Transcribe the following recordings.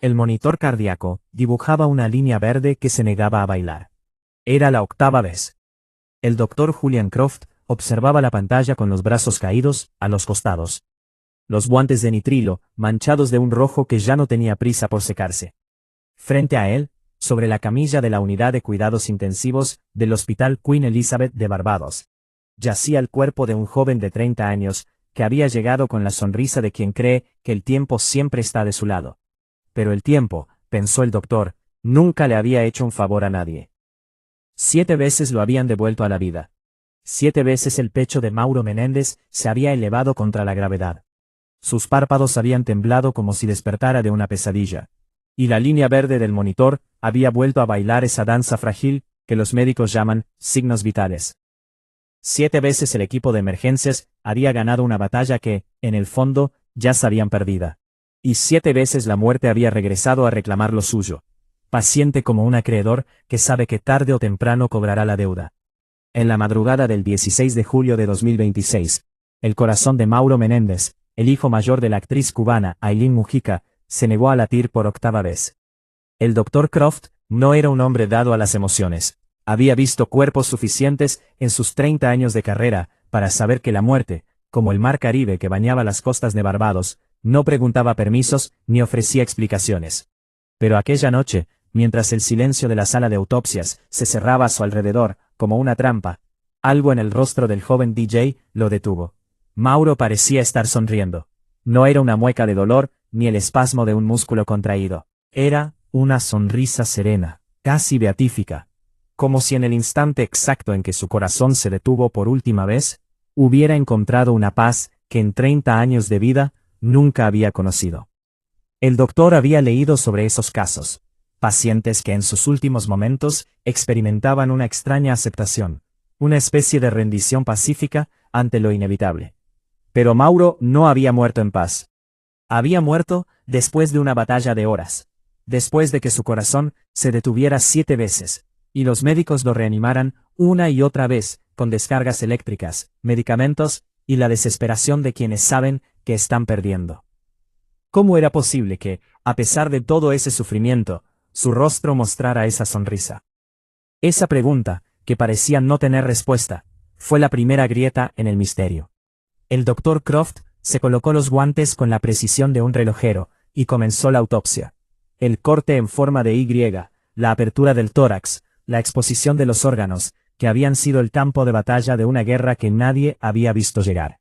El monitor cardíaco dibujaba una línea verde que se negaba a bailar. Era la 8ª vez. El doctor Julian Croft observaba la pantalla con los brazos caídos a los costados. Los guantes de nitrilo, manchados de un rojo que ya no tenía prisa por secarse. Frente a él, sobre la camilla de la unidad de cuidados intensivos del Hospital Queen Elizabeth de Barbados, yacía el cuerpo de un joven de 30 años, que había llegado con la sonrisa de quien cree que el tiempo siempre está de su lado. Pero el tiempo, pensó el doctor, nunca le había hecho un favor a nadie. 7 veces lo habían devuelto a la vida. 7 veces el pecho de Mauro Menéndez se había elevado contra la gravedad. Sus párpados habían temblado como si despertara de una pesadilla. Y la línea verde del monitor había vuelto a bailar esa danza frágil que los médicos llaman signos vitales. 7 veces el equipo de emergencias había ganado una batalla que, en el fondo, ya sabían perdida. Y 7 veces la muerte había regresado a reclamar lo suyo. Paciente como un acreedor que sabe que tarde o temprano cobrará la deuda. En la madrugada del 16 de julio de 2026, el corazón de Mauro Menéndez, el hijo mayor de la actriz cubana Aylin Mujica, se negó a latir por 8ª vez. El Dr. Croft no era un hombre dado a las emociones. Había visto cuerpos suficientes en sus 30 años de carrera para saber que la muerte, como el mar Caribe que bañaba las costas de Barbados, no preguntaba permisos ni ofrecía explicaciones. Pero aquella noche, mientras el silencio de la sala de autopsias se cerraba a su alrededor, como una trampa, algo en el rostro del joven DJ lo detuvo. Mauro parecía estar sonriendo. No era una mueca de dolor, ni el espasmo de un músculo contraído. Era una sonrisa serena, casi beatífica. Como si en el instante exacto en que su corazón se detuvo por última vez, hubiera encontrado una paz que en 30 años de vida nunca había conocido. El doctor había leído sobre esos casos. Pacientes que en sus últimos momentos experimentaban una extraña aceptación, una especie de rendición pacífica ante lo inevitable. Pero Mauro no había muerto en paz. Había muerto después de una batalla de horas, después de que su corazón se detuviera 7 veces, y los médicos lo reanimaran una y otra vez, con descargas eléctricas, medicamentos, y la desesperación de quienes saben que están perdiendo. ¿Cómo era posible que, a pesar de todo ese sufrimiento, su rostro mostrara esa sonrisa? Esa pregunta, que parecía no tener respuesta, fue la primera grieta en el misterio. El Dr. Croft se colocó los guantes con la precisión de un relojero, y comenzó la autopsia. El corte en forma de Y, la apertura del tórax, la exposición de los órganos, que habían sido el campo de batalla de una guerra que nadie había visto llegar.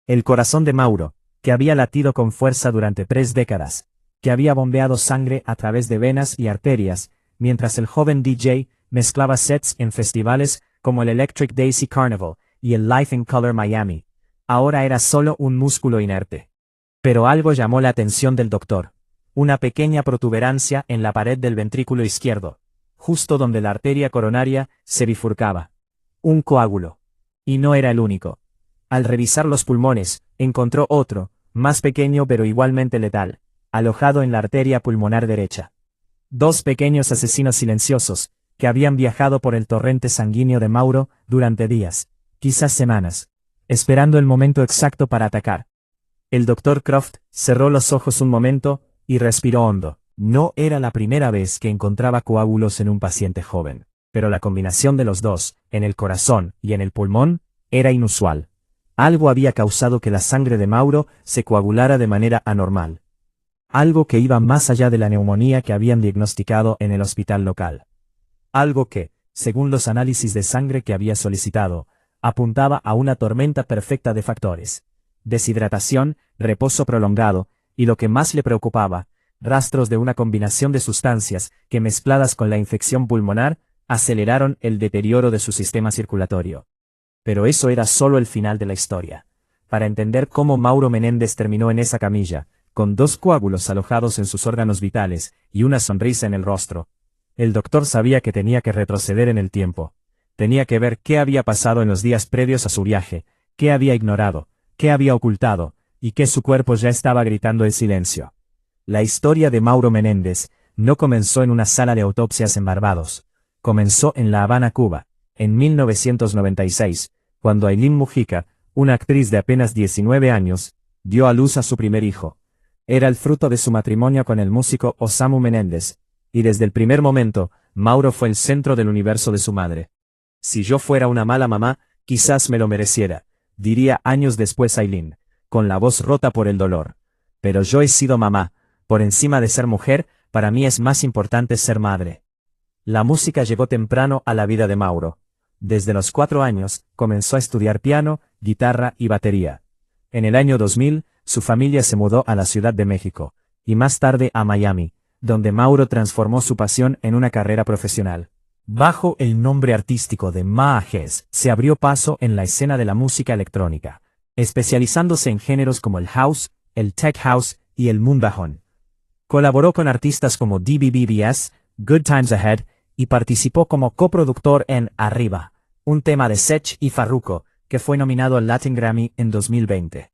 El corazón de Mauro, que había latido con fuerza durante 3 décadas, que había bombeado sangre a través de venas y arterias, mientras el joven DJ mezclaba sets en festivales como el Electric Daisy Carnival y el Life in Color Miami, ahora era solo un músculo inerte. Pero algo llamó la atención del doctor. Una pequeña protuberancia en la pared del ventrículo izquierdo, justo donde la arteria coronaria se bifurcaba. Un coágulo. Y no era el único. Al revisar los pulmones, encontró otro, más pequeño pero igualmente letal, alojado en la arteria pulmonar derecha. 2 pequeños asesinos silenciosos, que habían viajado por el torrente sanguíneo de Mauro durante días, quizás semanas, esperando el momento exacto para atacar. El Dr. Croft cerró los ojos un momento y respiró hondo. No era la primera vez que encontraba coágulos en un paciente joven, pero la combinación de los dos, en el corazón y en el pulmón, era inusual. Algo había causado que la sangre de Mauro se coagulara de manera anormal. Algo que iba más allá de la neumonía que habían diagnosticado en el hospital local. Algo que, según los análisis de sangre que había solicitado, apuntaba a una tormenta perfecta de factores. Deshidratación, reposo prolongado, y lo que más le preocupaba, rastros de una combinación de sustancias que mezcladas con la infección pulmonar, aceleraron el deterioro de su sistema circulatorio. Pero eso era solo el final de la historia. Para entender cómo Mauro Menéndez terminó en esa camilla, con 2 coágulos alojados en sus órganos vitales y una sonrisa en el rostro, el doctor sabía que tenía que retroceder en el tiempo. Tenía que ver qué había pasado en los días previos a su viaje, qué había ignorado, qué había ocultado, y qué su cuerpo ya estaba gritando en silencio. La historia de Mauro Menéndez no comenzó en una sala de autopsias en Barbados. Comenzó en La Habana, Cuba, en 1996, cuando Aylin Mujica, una actriz de apenas 19 años, dio a luz a su primer hijo. Era el fruto de su matrimonio con el músico Osamu Menéndez, y desde el primer momento, Mauro fue el centro del universo de su madre. Si yo fuera una mala mamá, quizás me lo mereciera, diría años después Aileen, con la voz rota por el dolor. Pero yo he sido mamá, por encima de ser mujer, para mí es más importante ser madre. La música llegó temprano a la vida de Mauro. Desde los 4 años, comenzó a estudiar piano, guitarra y batería. En el año 2000, su familia se mudó a la Ciudad de México, y más tarde a Miami, donde Mauro transformó su pasión en una carrera profesional. Bajo el nombre artístico de Majes, se abrió paso en la escena de la música electrónica, especializándose en géneros como el house, el tech house y el moonbajón. Colaboró con artistas como DBBBS, Good Times Ahead, y participó como coproductor en Arriba, un tema de Sech y Farruko, que fue nominado al Latin Grammy en 2020.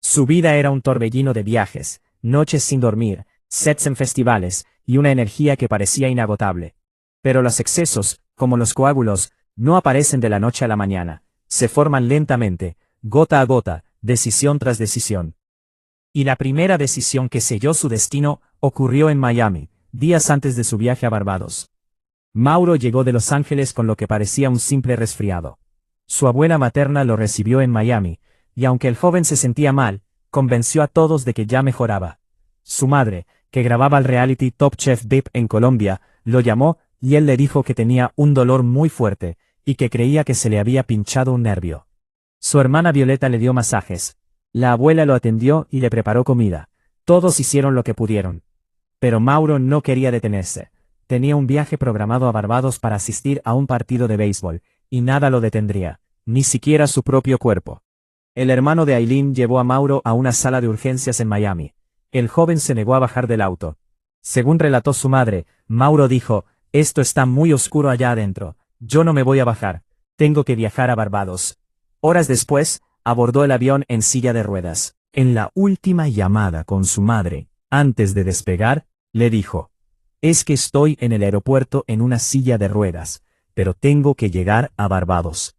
Su vida era un torbellino de viajes, noches sin dormir, sets en festivales, y una energía que parecía inagotable. Pero los excesos, como los coágulos, no aparecen de la noche a la mañana, se forman lentamente, gota a gota, decisión tras decisión. Y la primera decisión que selló su destino ocurrió en Miami, días antes de su viaje a Barbados. Mauro llegó de Los Ángeles con lo que parecía un simple resfriado. Su abuela materna lo recibió en Miami, y aunque el joven se sentía mal, convenció a todos de que ya mejoraba. Su madre, que grababa el reality Top Chef VIP en Colombia, lo llamó y él le dijo que tenía un dolor muy fuerte, y que creía que se le había pinchado un nervio. Su hermana Violeta le dio masajes. La abuela lo atendió y le preparó comida. Todos hicieron lo que pudieron. Pero Mauro no quería detenerse. Tenía un viaje programado a Barbados para asistir a un partido de béisbol, y nada lo detendría, ni siquiera su propio cuerpo. El hermano de Aileen llevó a Mauro a una sala de urgencias en Miami. El joven se negó a bajar del auto. Según relató su madre, Mauro dijo: «Esto está muy oscuro allá adentro. Yo no me voy a bajar. Tengo que viajar a Barbados». Horas después, abordó el avión en silla de ruedas. En la última llamada con su madre, antes de despegar, le dijo: «Es que estoy en el aeropuerto en una silla de ruedas, pero tengo que llegar a Barbados.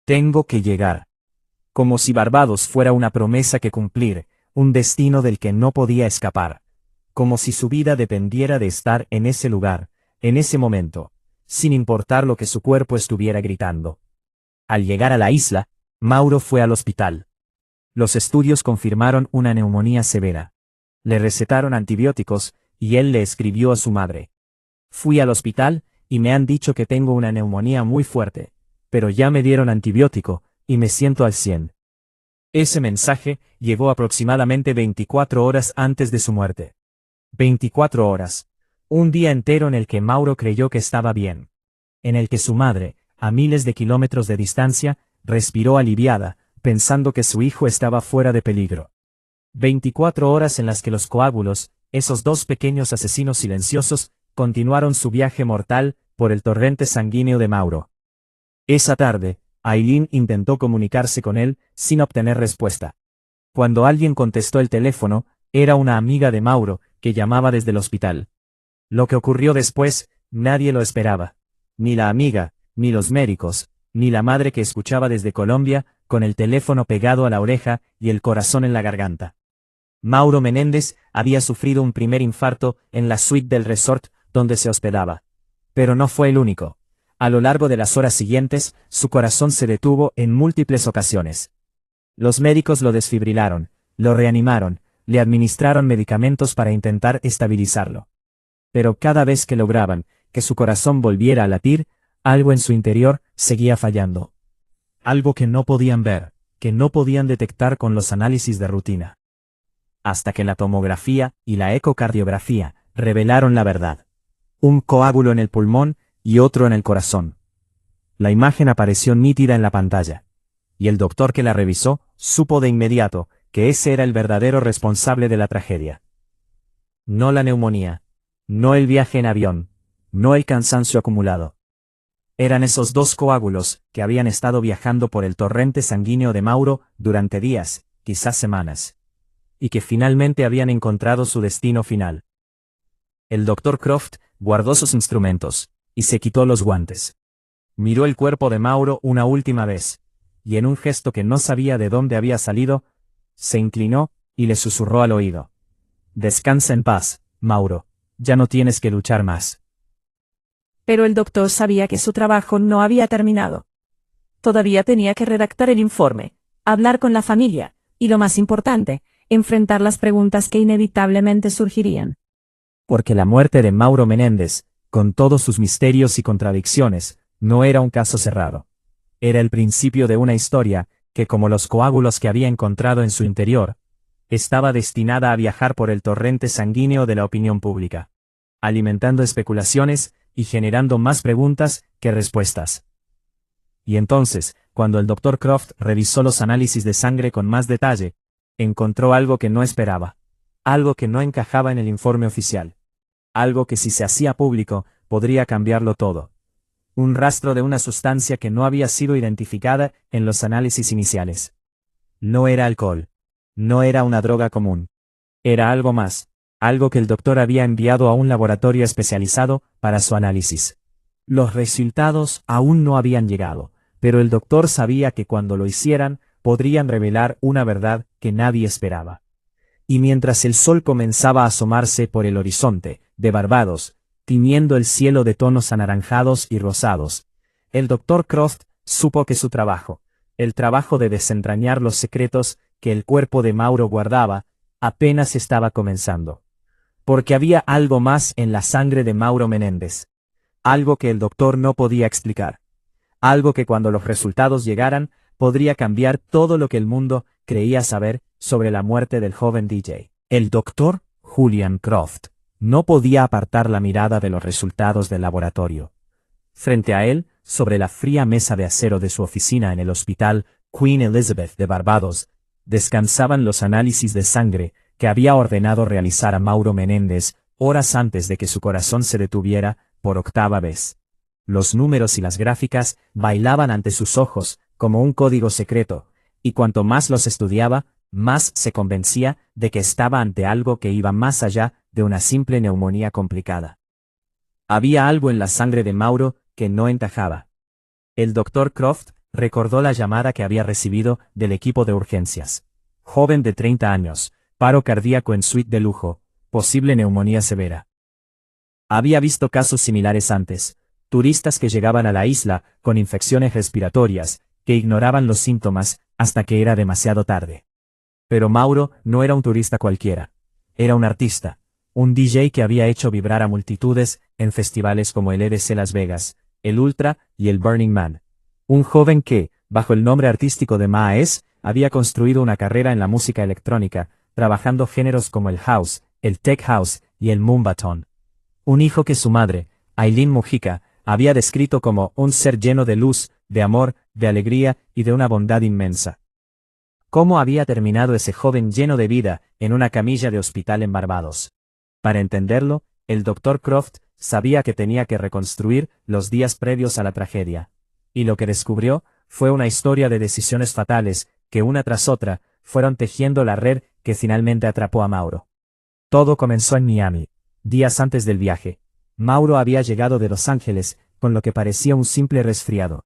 Tengo que llegar». Como si Barbados fuera una promesa que cumplir, un destino del que no podía escapar. Como si su vida dependiera de estar en ese lugar, en ese momento, sin importar lo que su cuerpo estuviera gritando. Al llegar a la isla, Mauro fue al hospital. Los estudios confirmaron una neumonía severa. Le recetaron antibióticos, y él le escribió a su madre: «Fui al hospital, y me han dicho que tengo una neumonía muy fuerte, pero ya me dieron antibiótico, y me siento al 100». Ese mensaje llegó aproximadamente 24 horas antes de su muerte. 24 horas. Un día entero en el que Mauro creyó que estaba bien. En el que su madre, a miles de kilómetros de distancia, respiró aliviada, pensando que su hijo estaba fuera de peligro. 24 horas en las que los coágulos, esos dos pequeños asesinos silenciosos, continuaron su viaje mortal por el torrente sanguíneo de Mauro. Esa tarde, Aileen intentó comunicarse con él, sin obtener respuesta. Cuando alguien contestó el teléfono, era una amiga de Mauro, que llamaba desde el hospital. Lo que ocurrió después, nadie lo esperaba. Ni la amiga, ni los médicos, ni la madre que escuchaba desde Colombia, con el teléfono pegado a la oreja y el corazón en la garganta. Mauro Menéndez había sufrido un primer infarto en la suite del resort donde se hospedaba. Pero no fue el único. A lo largo de las horas siguientes, su corazón se detuvo en múltiples ocasiones. Los médicos lo desfibrilaron, lo reanimaron, le administraron medicamentos para intentar estabilizarlo. Pero cada vez que lograban que su corazón volviera a latir, algo en su interior seguía fallando. Algo que no podían ver, que no podían detectar con los análisis de rutina. Hasta que la tomografía y la ecocardiografía revelaron la verdad. Un coágulo en el pulmón y otro en el corazón. La imagen apareció nítida en la pantalla. Y el doctor que la revisó supo de inmediato que ese era el verdadero responsable de la tragedia. No la neumonía, no el viaje en avión, no el cansancio acumulado. Eran esos dos coágulos que habían estado viajando por el torrente sanguíneo de Mauro durante días, quizás semanas. Y que finalmente habían encontrado su destino final. El Dr. Croft guardó sus instrumentos, y se quitó los guantes. Miró el cuerpo de Mauro una última vez, y en un gesto que no sabía de dónde había salido, se inclinó y le susurró al oído: Descansa en paz, Mauro. Ya no tienes que luchar más. Pero el doctor sabía que su trabajo no había terminado. Todavía tenía que redactar el informe, hablar con la familia, y lo más importante, enfrentar las preguntas que inevitablemente surgirían. Porque la muerte de Mauro Menéndez, con todos sus misterios y contradicciones, no era un caso cerrado. Era el principio de una historia que, como los coágulos que había encontrado en su interior, estaba destinada a viajar por el torrente sanguíneo de la opinión pública, alimentando especulaciones y generando más preguntas que respuestas. Y entonces, cuando el Dr. Croft revisó los análisis de sangre con más detalle, encontró algo que no esperaba, algo que no encajaba en el informe oficial, algo que si se hacía público, podría cambiarlo todo. Un rastro de una sustancia que no había sido identificada en los análisis iniciales. No era alcohol. No era una droga común. Era algo más, algo que el doctor había enviado a un laboratorio especializado para su análisis. Los resultados aún no habían llegado, pero el doctor sabía que cuando lo hicieran, podrían revelar una verdad que nadie esperaba. Y mientras el sol comenzaba a asomarse por el horizonte de Barbados, tiñendo el cielo de tonos anaranjados y rosados, el Dr. Croft supo que su trabajo, el trabajo de desentrañar los secretos que el cuerpo de Mauro guardaba, apenas estaba comenzando. Porque había algo más en la sangre de Mauro Menéndez. Algo que el doctor no podía explicar. Algo que cuando los resultados llegaran, podría cambiar todo lo que el mundo creía saber sobre la muerte del joven DJ. El doctor Julian Croft no podía apartar la mirada de los resultados del laboratorio. Frente a él, sobre la fría mesa de acero de su oficina en el hospital Queen Elizabeth de Barbados, descansaban los análisis de sangre que había ordenado realizar a Mauro Menéndez horas antes de que su corazón se detuviera por 8ª vez. Los números y las gráficas bailaban ante sus ojos como un código secreto, y cuanto más los estudiaba, más se convencía de que estaba ante algo que iba más allá de una simple neumonía complicada. Había algo en la sangre de Mauro que no encajaba. El Dr. Croft recordó la llamada que había recibido del equipo de urgencias. Joven de 30 años, paro cardíaco en suite de lujo, posible neumonía severa. Había visto casos similares antes, turistas que llegaban a la isla con infecciones respiratorias, que ignoraban los síntomas hasta que era demasiado tarde. Pero Mauro no era un turista cualquiera. Era un artista, un DJ que había hecho vibrar a multitudes en festivales como el EDC Las Vegas, el Ultra y el Burning Man. Un joven que, bajo el nombre artístico de Maes, había construido una carrera en la música electrónica, trabajando géneros como el house, el tech house y el moombaton. Un hijo que su madre, Aileen Mujica, había descrito como un ser lleno de luz, de amor, de alegría y de una bondad inmensa. ¿Cómo había terminado ese joven lleno de vida en una camilla de hospital en Barbados? Para entenderlo, el Dr. Croft sabía que tenía que reconstruir los días previos a la tragedia. Y lo que descubrió fue una historia de decisiones fatales que una tras otra fueron tejiendo la red que finalmente atrapó a Mauro. Todo comenzó en Miami, días antes del viaje. Mauro había llegado de Los Ángeles con lo que parecía un simple resfriado.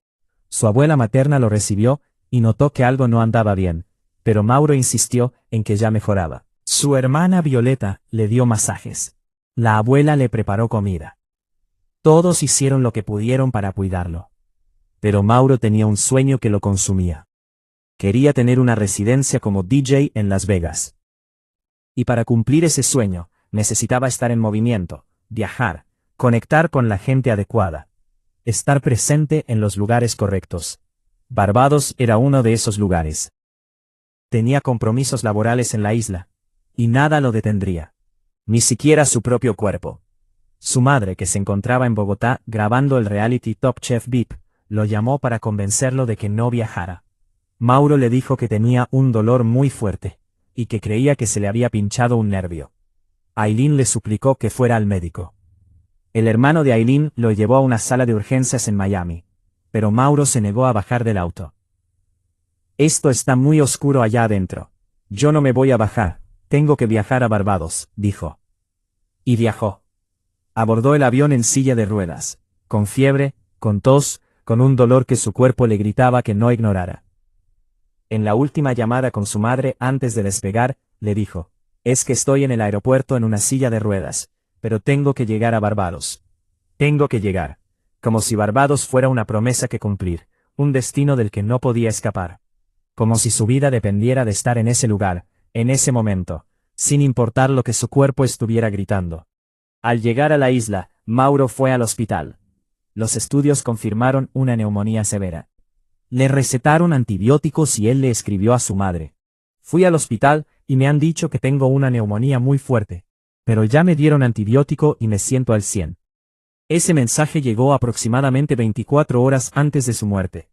Su abuela materna lo recibió y notó que algo no andaba bien, pero Mauro insistió en que ya mejoraba. Su hermana Violeta le dio masajes. La abuela le preparó comida. Todos hicieron lo que pudieron para cuidarlo. Pero Mauro tenía un sueño que lo consumía. Quería tener una residencia como DJ en Las Vegas. Y para cumplir ese sueño, necesitaba estar en movimiento, viajar, conectar con la gente adecuada, estar presente en los lugares correctos. Barbados era uno de esos lugares. Tenía compromisos laborales en la isla, y nada lo detendría. Ni siquiera su propio cuerpo. Su madre, que se encontraba en Bogotá grabando el reality Top Chef VIP, lo llamó para convencerlo de que no viajara. Mauro le dijo que tenía un dolor muy fuerte, y que creía que se le había pinchado un nervio. Aileen le suplicó que fuera al médico. El hermano de Aileen lo llevó a una sala de urgencias en Miami, pero Mauro se negó a bajar del auto. Esto está muy oscuro allá adentro. Yo no me voy a bajar, tengo que viajar a Barbados, dijo. Y viajó. Abordó el avión en silla de ruedas, con fiebre, con tos, con un dolor que su cuerpo le gritaba que no ignorara. En la última llamada con su madre antes de despegar, le dijo: Es que estoy en el aeropuerto en una silla de ruedas, pero tengo que llegar a Barbados. Tengo que llegar. Como si Barbados fuera una promesa que cumplir, un destino del que no podía escapar. Como si su vida dependiera de estar en ese lugar, en ese momento, sin importar lo que su cuerpo estuviera gritando. Al llegar a la isla, Mauro fue al hospital. Los estudios confirmaron una neumonía severa. Le recetaron antibióticos y él le escribió a su madre. Fui al hospital y me han dicho que tengo una neumonía muy fuerte, pero ya me dieron antibiótico y me siento al 100. Ese mensaje llegó aproximadamente 24 horas antes de su muerte.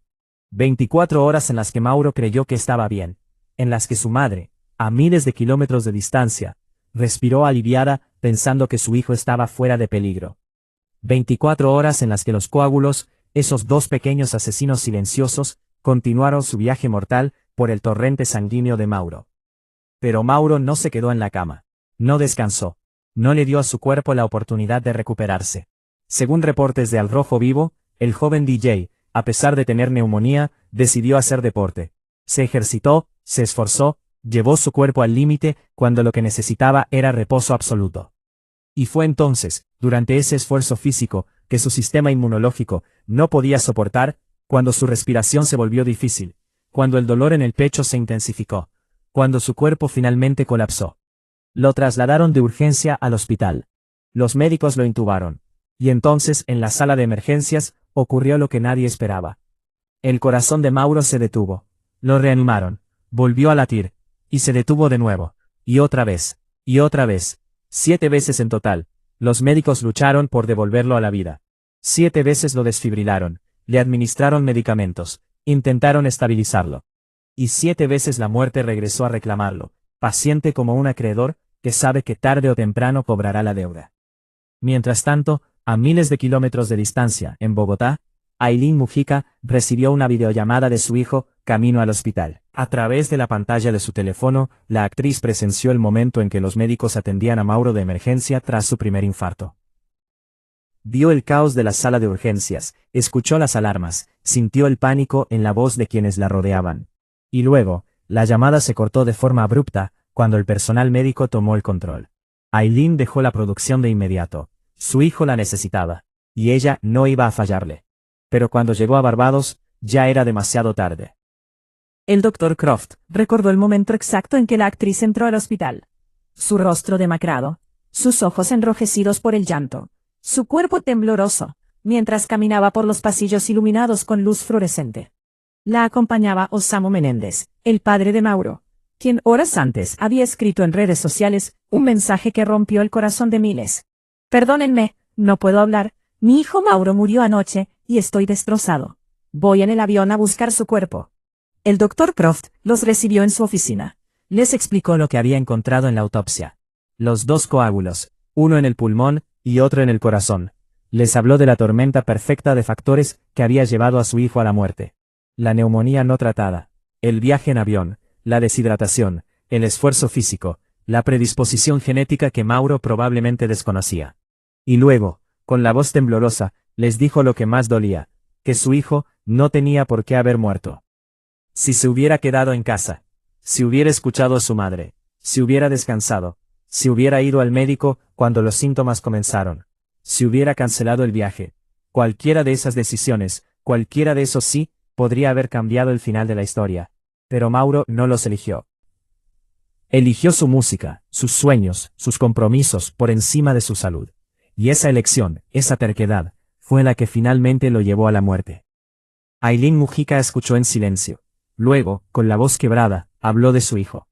24 horas en las que Mauro creyó que estaba bien, en las que su madre, a miles de kilómetros de distancia, respiró aliviada pensando que su hijo estaba fuera de peligro. 24 horas en las que los coágulos, esos dos pequeños asesinos silenciosos, continuaron su viaje mortal por el torrente sanguíneo de Mauro. Pero Mauro no se quedó en la cama. No descansó. No le dio a su cuerpo la oportunidad de recuperarse. Según reportes de Al Rojo Vivo, el joven DJ, a pesar de tener neumonía, decidió hacer deporte. Se ejercitó, se esforzó, llevó su cuerpo al límite cuando lo que necesitaba era reposo absoluto. Y fue entonces, durante ese esfuerzo físico, que su sistema inmunológico no podía soportar, cuando su respiración se volvió difícil, cuando el dolor en el pecho se intensificó, cuando su cuerpo finalmente colapsó. Lo trasladaron de urgencia al hospital. Los médicos lo intubaron. Y entonces, en la sala de emergencias, ocurrió lo que nadie esperaba. El corazón de Mauro se detuvo. Lo reanimaron. Volvió a latir. Y se detuvo de nuevo. Y otra vez. Y otra vez. 7 veces en total. Los médicos lucharon por devolverlo a la vida. 7 veces lo desfibrilaron. Le administraron medicamentos. Intentaron estabilizarlo. Y 7 veces la muerte regresó a reclamarlo, paciente como un acreedor que sabe que tarde o temprano cobrará la deuda. Mientras tanto, a miles de kilómetros de distancia, en Bogotá, Aylin Mujica recibió una videollamada de su hijo, camino al hospital. A través de la pantalla de su teléfono, la actriz presenció el momento en que los médicos atendían a Mauro de emergencia tras su primer infarto. Vio el caos de la sala de urgencias, escuchó las alarmas, sintió el pánico en la voz de quienes la rodeaban. Y luego, la llamada se cortó de forma abrupta, cuando el personal médico tomó el control. Aylin dejó la producción de inmediato. Su hijo la necesitaba, y ella no iba a fallarle. Pero cuando llegó a Barbados, ya era demasiado tarde. El doctor Croft recordó el momento exacto en que la actriz entró al hospital. Su rostro demacrado, sus ojos enrojecidos por el llanto, su cuerpo tembloroso, mientras caminaba por los pasillos iluminados con luz fluorescente. La acompañaba Osamo Menéndez, el padre de Mauro, quien horas antes había escrito en redes sociales un mensaje que rompió el corazón de miles. Perdónenme, no puedo hablar, mi hijo Mauro murió anoche, y estoy destrozado. Voy en el avión a buscar su cuerpo. El doctor Croft los recibió en su oficina. Les explicó lo que había encontrado en la autopsia. Los 2 coágulos, uno en el pulmón y otro en el corazón. Les habló de la tormenta perfecta de factores que había llevado a su hijo a la muerte. La neumonía no tratada, el viaje en avión, la deshidratación, el esfuerzo físico, la predisposición genética que Mauro probablemente desconocía. Y luego, con la voz temblorosa, les dijo lo que más dolía, que su hijo no tenía por qué haber muerto. Si se hubiera quedado en casa, si hubiera escuchado a su madre, si hubiera descansado, si hubiera ido al médico cuando los síntomas comenzaron, si hubiera cancelado el viaje, cualquiera de esas decisiones, cualquiera de esos sí, podría haber cambiado el final de la historia. Pero Mauro no los eligió. Eligió su música, sus sueños, sus compromisos por encima de su salud. Y esa elección, esa terquedad, fue la que finalmente lo llevó a la muerte. Aylin Mujica escuchó en silencio. Luego, con la voz quebrada, habló de su hijo.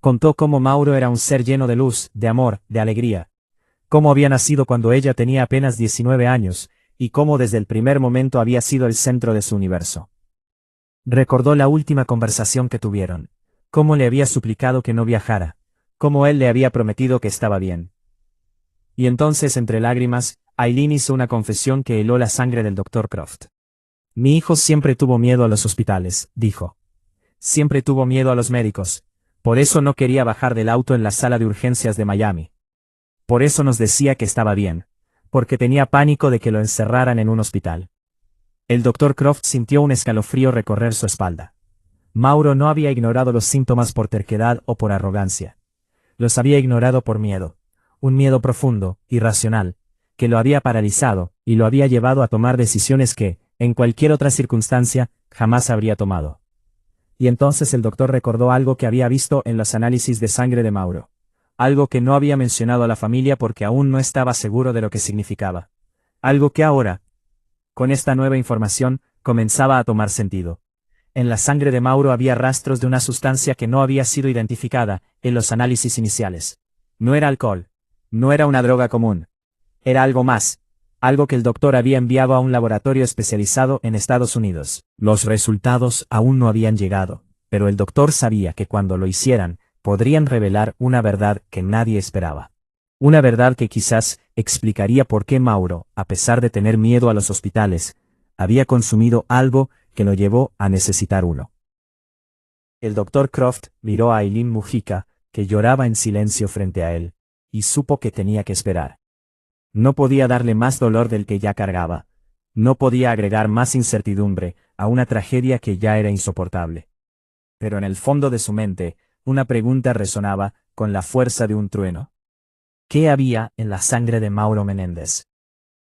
Contó cómo Mauro era un ser lleno de luz, de amor, de alegría. Cómo había nacido cuando ella tenía apenas 19 años, y cómo desde el primer momento había sido el centro de su universo. Recordó la última conversación que tuvieron. Cómo le había suplicado que no viajara. Cómo él le había prometido que estaba bien. Y entonces, entre lágrimas, Aylin hizo una confesión que heló la sangre del doctor Croft. Mi hijo siempre tuvo miedo a los hospitales, dijo. Siempre tuvo miedo a los médicos. Por eso no quería bajar del auto en la sala de urgencias de Miami. Por eso nos decía que estaba bien. Porque tenía pánico de que lo encerraran en un hospital. El doctor Croft sintió un escalofrío recorrer su espalda. Mauro no había ignorado los síntomas por terquedad o por arrogancia. Los había ignorado por miedo. Un miedo profundo, irracional, que lo había paralizado, y lo había llevado a tomar decisiones que, en cualquier otra circunstancia, jamás habría tomado. Y entonces el doctor recordó algo que había visto en los análisis de sangre de Mauro. Algo que no había mencionado a la familia porque aún no estaba seguro de lo que significaba. Algo que ahora, con esta nueva información, comenzaba a tomar sentido. En la sangre de Mauro había rastros de una sustancia que no había sido identificada en los análisis iniciales. No era alcohol. No era una droga común. Era algo más. Algo que el doctor había enviado a un laboratorio especializado en Estados Unidos. Los resultados aún no habían llegado, pero el doctor sabía que cuando lo hicieran, podrían revelar una verdad que nadie esperaba. Una verdad que quizás explicaría por qué Mauro, a pesar de tener miedo a los hospitales, había consumido algo que lo llevó a necesitar uno. El doctor Croft miró a Eileen Mujica, que lloraba en silencio frente a él, y supo que tenía que esperar. No podía darle más dolor del que ya cargaba. No podía agregar más incertidumbre a una tragedia que ya era insoportable. Pero en el fondo de su mente, una pregunta resonaba con la fuerza de un trueno. ¿Qué había en la sangre de Mauro Menéndez?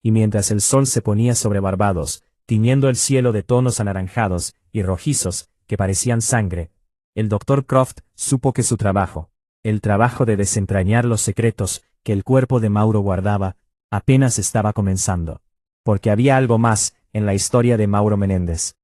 Y mientras el sol se ponía sobre Barbados, tiñendo el cielo de tonos anaranjados y rojizos que parecían sangre, el doctor Croft supo que su trabajo, el trabajo de desentrañar los secretos que el cuerpo de Mauro guardaba, apenas estaba comenzando. Porque había algo más en la historia de Mauro Menéndez.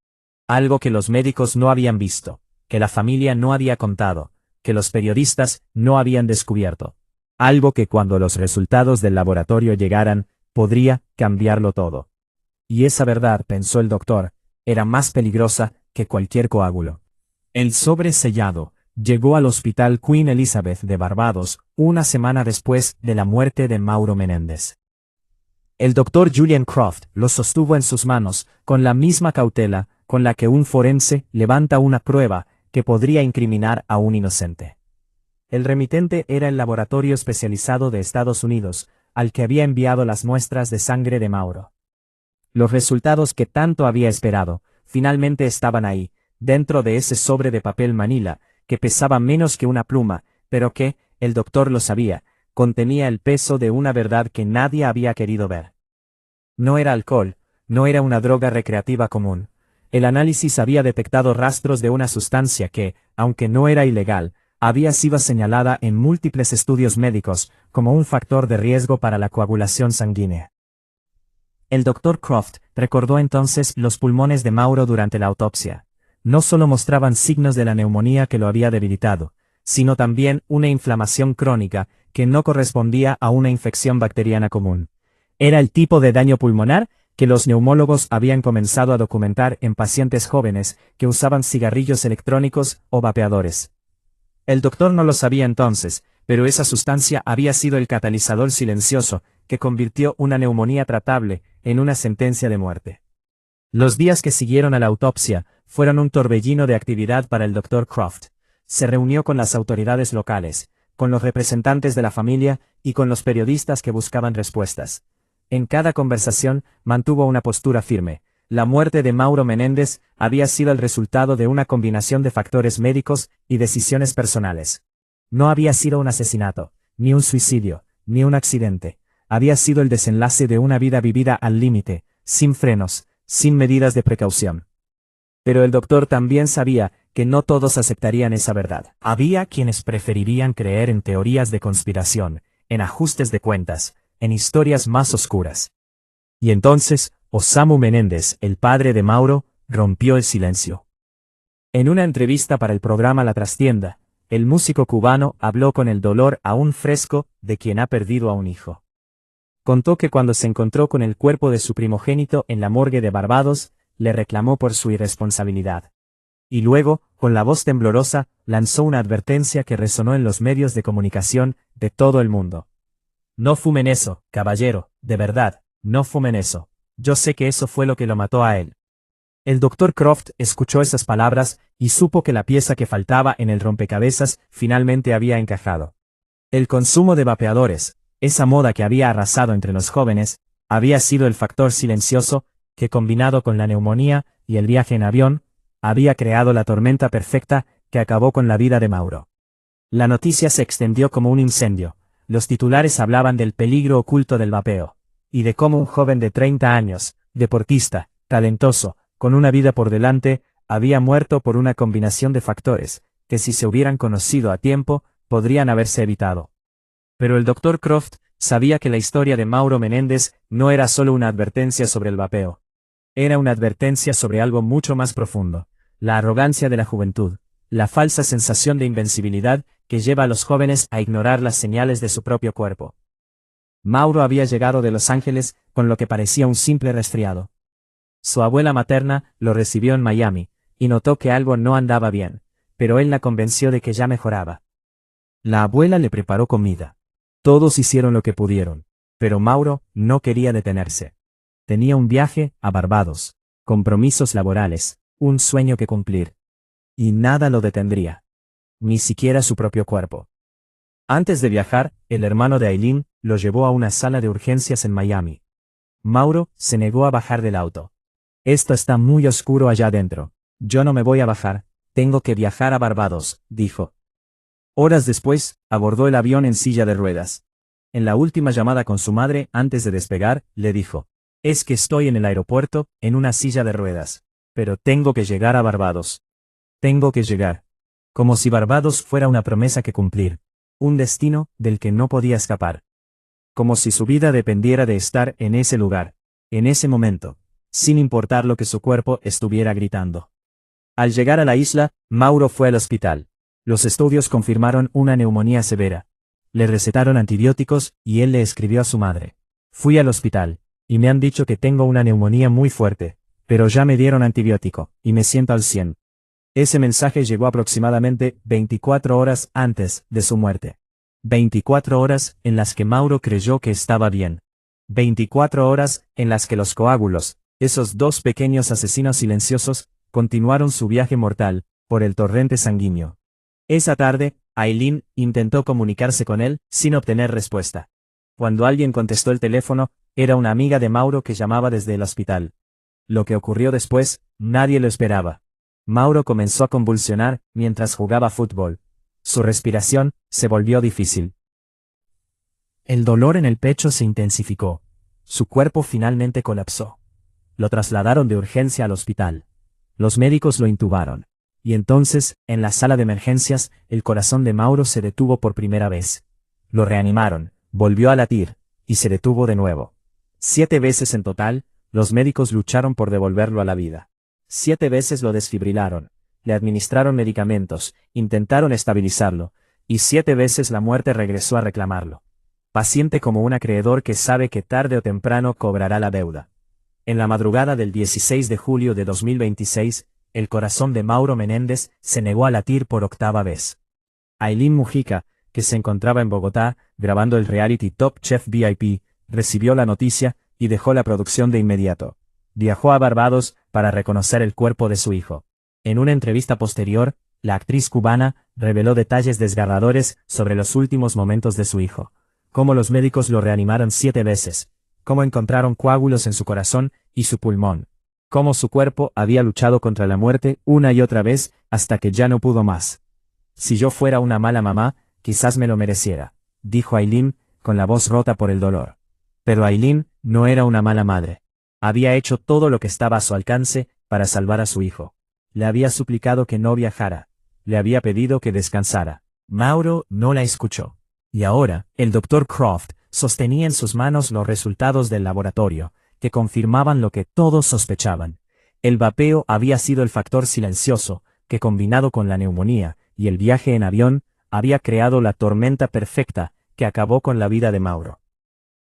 Algo que los médicos no habían visto, que la familia no había contado, que los periodistas no habían descubierto. Algo que cuando los resultados del laboratorio llegaran, podría cambiarlo todo. Y esa verdad, pensó el doctor, era más peligrosa que cualquier coágulo. El sobre sellado llegó al Hospital Queen Elizabeth de Barbados una semana después de la muerte de Mauro Menéndez. El doctor Julian Croft lo sostuvo en sus manos con la misma cautela con la que un forense levanta una prueba que podría incriminar a un inocente. El remitente era el laboratorio especializado de Estados Unidos, al que había enviado las muestras de sangre de Mauro. Los resultados que tanto había esperado, finalmente estaban ahí, dentro de ese sobre de papel manila, que pesaba menos que una pluma, pero que, el doctor lo sabía, contenía el peso de una verdad que nadie había querido ver. No era alcohol, no era una droga recreativa común. El análisis había detectado rastros de una sustancia que, aunque no era ilegal, había sido señalada en múltiples estudios médicos como un factor de riesgo para la coagulación sanguínea. El doctor Croft recordó entonces los pulmones de Mauro durante la autopsia. No solo mostraban signos de la neumonía que lo había debilitado, sino también una inflamación crónica que no correspondía a una infección bacteriana común. Era el tipo de daño pulmonar que los neumólogos habían comenzado a documentar en pacientes jóvenes que usaban cigarrillos electrónicos o vapeadores. El doctor no lo sabía entonces, pero esa sustancia había sido el catalizador silencioso que convirtió una neumonía tratable en una sentencia de muerte. Los días que siguieron a la autopsia fueron un torbellino de actividad para el doctor Croft. Se reunió con las autoridades locales, con los representantes de la familia y con los periodistas que buscaban respuestas. En cada conversación mantuvo una postura firme. La muerte de Mauro Menéndez había sido el resultado de una combinación de factores médicos y decisiones personales. No había sido un asesinato, ni un suicidio, ni un accidente. Había sido el desenlace de una vida vivida al límite, sin frenos, sin medidas de precaución. Pero el doctor también sabía que no todos aceptarían esa verdad. Había quienes preferirían creer en teorías de conspiración, en ajustes de cuentas, en historias más oscuras. Y entonces, Osamu Menéndez, el padre de Mauro, rompió el silencio. En una entrevista para el programa La Trastienda, el músico cubano habló con el dolor aún fresco de quien ha perdido a un hijo. Contó que cuando se encontró con el cuerpo de su primogénito en la morgue de Barbados, le reclamó por su irresponsabilidad. Y luego, con la voz temblorosa, lanzó una advertencia que resonó en los medios de comunicación de todo el mundo. No fumen eso, caballero, de verdad, no fumen eso. Yo sé que eso fue lo que lo mató a él. El doctor Croft escuchó esas palabras y supo que la pieza que faltaba en el rompecabezas finalmente había encajado. El consumo de vapeadores, esa moda que había arrasado entre los jóvenes, había sido el factor silencioso que, combinado con la neumonía y el viaje en avión, había creado la tormenta perfecta que acabó con la vida de Mauro. La noticia se extendió como un incendio. Los titulares hablaban del peligro oculto del vapeo, y de cómo un joven de 30 años, deportista, talentoso, con una vida por delante, había muerto por una combinación de factores, que si se hubieran conocido a tiempo, podrían haberse evitado. Pero el Dr. Croft sabía que la historia de Mauro Menéndez no era solo una advertencia sobre el vapeo. Era una advertencia sobre algo mucho más profundo, la arrogancia de la juventud, la falsa sensación de invencibilidad que lleva a los jóvenes a ignorar las señales de su propio cuerpo. Mauro había llegado de Los Ángeles con lo que parecía un simple resfriado. Su abuela materna lo recibió en Miami, y notó que algo no andaba bien, pero él la convenció de que ya mejoraba. La abuela le preparó comida. Todos hicieron lo que pudieron, pero Mauro no quería detenerse. Tenía un viaje a Barbados, compromisos laborales, un sueño que cumplir. Y nada lo detendría. Ni siquiera su propio cuerpo. Antes de viajar, el hermano de Aileen lo llevó a una sala de urgencias en Miami. Mauro se negó a bajar del auto. Esto está muy oscuro allá adentro. Yo no me voy a bajar, tengo que viajar a Barbados, dijo. Horas después, abordó el avión en silla de ruedas. En la última llamada con su madre, antes de despegar, le dijo: es que estoy en el aeropuerto, en una silla de ruedas. Pero tengo que llegar a Barbados. Tengo que llegar. Como si Barbados fuera una promesa que cumplir. Un destino del que no podía escapar. Como si su vida dependiera de estar en ese lugar, en ese momento, sin importar lo que su cuerpo estuviera gritando. Al llegar a la isla, Mauro fue al hospital. Los estudios confirmaron una neumonía severa. Le recetaron antibióticos y él le escribió a su madre: fui al hospital, y me han dicho que tengo una neumonía muy fuerte, pero ya me dieron antibiótico, y me siento al 100. Ese mensaje llegó aproximadamente 24 horas antes de su muerte. 24 horas en las que Mauro creyó que estaba bien. 24 horas en las que los coágulos, esos dos pequeños asesinos silenciosos, continuaron su viaje mortal, por el torrente sanguíneo. Esa tarde, Aileen intentó comunicarse con él, sin obtener respuesta. Cuando alguien contestó el teléfono, era una amiga de Mauro que llamaba desde el hospital. Lo que ocurrió después, nadie lo esperaba. Mauro comenzó a convulsionar mientras jugaba fútbol. Su respiración se volvió difícil. El dolor en el pecho se intensificó. Su cuerpo finalmente colapsó. Lo trasladaron de urgencia al hospital. Los médicos lo intubaron. Y entonces, en la sala de emergencias, el corazón de Mauro se detuvo por primera vez. Lo reanimaron, volvió a latir, y se detuvo de nuevo. 7 veces en total, los médicos lucharon por devolverlo a la vida. 7 veces lo desfibrilaron, le administraron medicamentos, intentaron estabilizarlo, y 7 veces la muerte regresó a reclamarlo. Paciente como un acreedor que sabe que tarde o temprano cobrará la deuda. En la madrugada del 16 de julio de 2026, el corazón de Mauro Menéndez se negó a latir por 8ª vez. Aileen Mujica, que se encontraba en Bogotá, grabando el reality Top Chef VIP, recibió la noticia y dejó la producción de inmediato. Viajó a Barbados para reconocer el cuerpo de su hijo. En una entrevista posterior, la actriz cubana reveló detalles desgarradores sobre los últimos momentos de su hijo. Cómo los médicos lo reanimaron 7 veces. Cómo encontraron coágulos en su corazón y su pulmón. Cómo su cuerpo había luchado contra la muerte una y otra vez hasta que ya no pudo más. Si yo fuera una mala mamá, quizás me lo mereciera, dijo Aileen, con la voz rota por el dolor. Pero Aileen no era una mala madre. Había hecho todo lo que estaba a su alcance para salvar a su hijo. Le había suplicado que no viajara. Le había pedido que descansara. Mauro no la escuchó. Y ahora, el Dr. Croft sostenía en sus manos los resultados del laboratorio, que confirmaban lo que todos sospechaban. El vapeo había sido el factor silencioso, que combinado con la neumonía y el viaje en avión, había creado la tormenta perfecta que acabó con la vida de Mauro.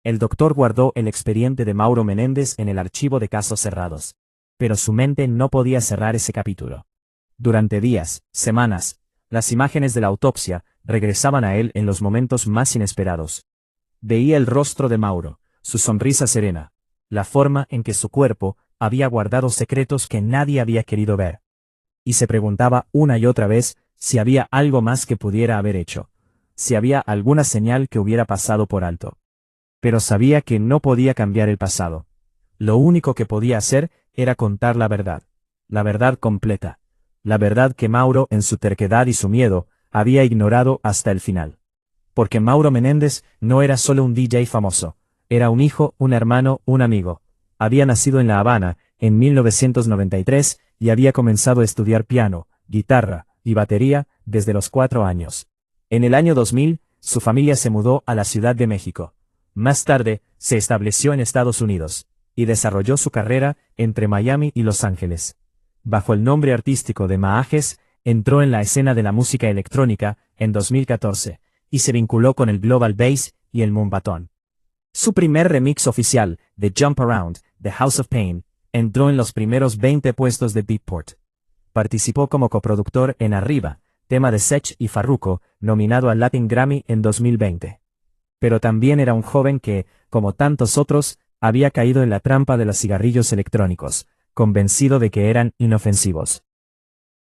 El doctor guardó el expediente de Mauro Menéndez en el archivo de casos cerrados. Pero su mente no podía cerrar ese capítulo. Durante días, semanas, las imágenes de la autopsia regresaban a él en los momentos más inesperados. Veía el rostro de Mauro, su sonrisa serena, la forma en que su cuerpo había guardado secretos que nadie había querido ver. Y se preguntaba una y otra vez si había algo más que pudiera haber hecho, si había alguna señal que hubiera pasado por alto. Pero sabía que no podía cambiar el pasado. Lo único que podía hacer era contar la verdad completa, la verdad que Mauro, en su terquedad y su miedo, había ignorado hasta el final. Porque Mauro Menéndez no era solo un DJ famoso, era un hijo, un hermano, un amigo. Había nacido en La Habana, en 1993, y había comenzado a estudiar piano, guitarra y batería desde los 4 años. En el año 2000, su familia se mudó a la Ciudad de México. Más tarde, se estableció en Estados Unidos, y desarrolló su carrera entre Miami y Los Ángeles. Bajo el nombre artístico de Maajes, entró en la escena de la música electrónica en 2014, y se vinculó con el Global Bass y el Moombahton. Su primer remix oficial, The Jump Around, The House of Pain, entró en los primeros 20 puestos de Beatport. Participó como coproductor en Arriba, tema de Sech y Farruko, nominado al Latin Grammy en 2020. Pero también era un joven que, como tantos otros, había caído en la trampa de los cigarrillos electrónicos, convencido de que eran inofensivos.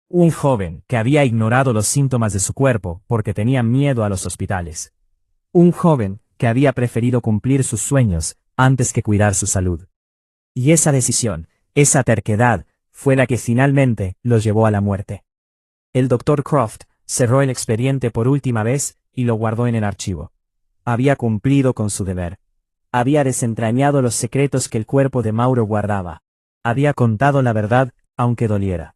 Un joven que había ignorado los síntomas de su cuerpo porque tenía miedo a los hospitales. Un joven que había preferido cumplir sus sueños antes que cuidar su salud. Y esa decisión, esa terquedad, fue la que finalmente los llevó a la muerte. El Dr. Croft cerró el expediente por última vez y lo guardó en el archivo. Había cumplido con su deber. Había desentrañado los secretos que el cuerpo de Mauro guardaba. Había contado la verdad, aunque doliera.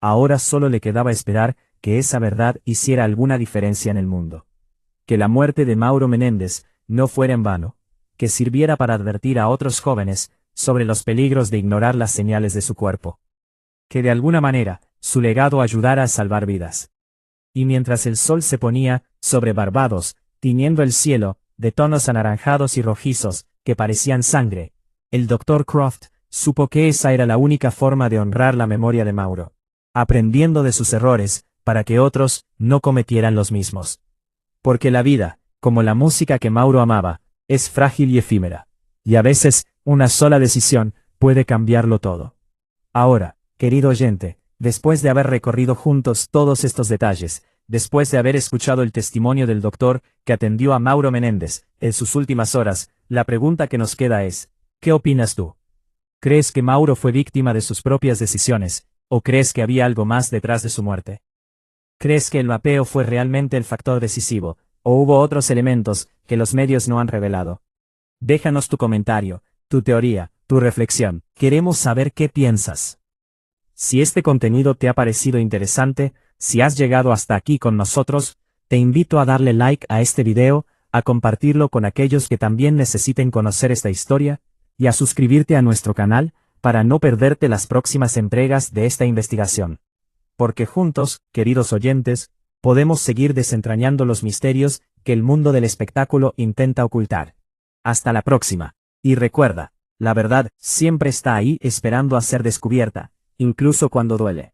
Ahora solo le quedaba esperar que esa verdad hiciera alguna diferencia en el mundo. Que la muerte de Mauro Menéndez no fuera en vano, que sirviera para advertir a otros jóvenes sobre los peligros de ignorar las señales de su cuerpo. Que de alguna manera, su legado ayudara a salvar vidas. Y mientras el sol se ponía sobre Barbados, tiñendo el cielo, de tonos anaranjados y rojizos, que parecían sangre, el Dr. Croft supo que esa era la única forma de honrar la memoria de Mauro, aprendiendo de sus errores, para que otros no cometieran los mismos. Porque la vida, como la música que Mauro amaba, es frágil y efímera, y a veces, una sola decisión puede cambiarlo todo. Ahora, querido oyente, después de haber recorrido juntos todos estos detalles, después de haber escuchado el testimonio del doctor que atendió a Mauro Menéndez en sus últimas horas, la pregunta que nos queda es, ¿qué opinas tú? ¿Crees que Mauro fue víctima de sus propias decisiones, o crees que había algo más detrás de su muerte? ¿Crees que el vapeo fue realmente el factor decisivo, o hubo otros elementos que los medios no han revelado? Déjanos tu comentario, tu teoría, tu reflexión. Queremos saber qué piensas. Si este contenido te ha parecido interesante, si has llegado hasta aquí con nosotros, te invito a darle like a este video, a compartirlo con aquellos que también necesiten conocer esta historia, y a suscribirte a nuestro canal, para no perderte las próximas entregas de esta investigación. Porque juntos, queridos oyentes, podemos seguir desentrañando los misterios que el mundo del espectáculo intenta ocultar. Hasta la próxima. Y recuerda, la verdad siempre está ahí esperando a ser descubierta, incluso cuando duele.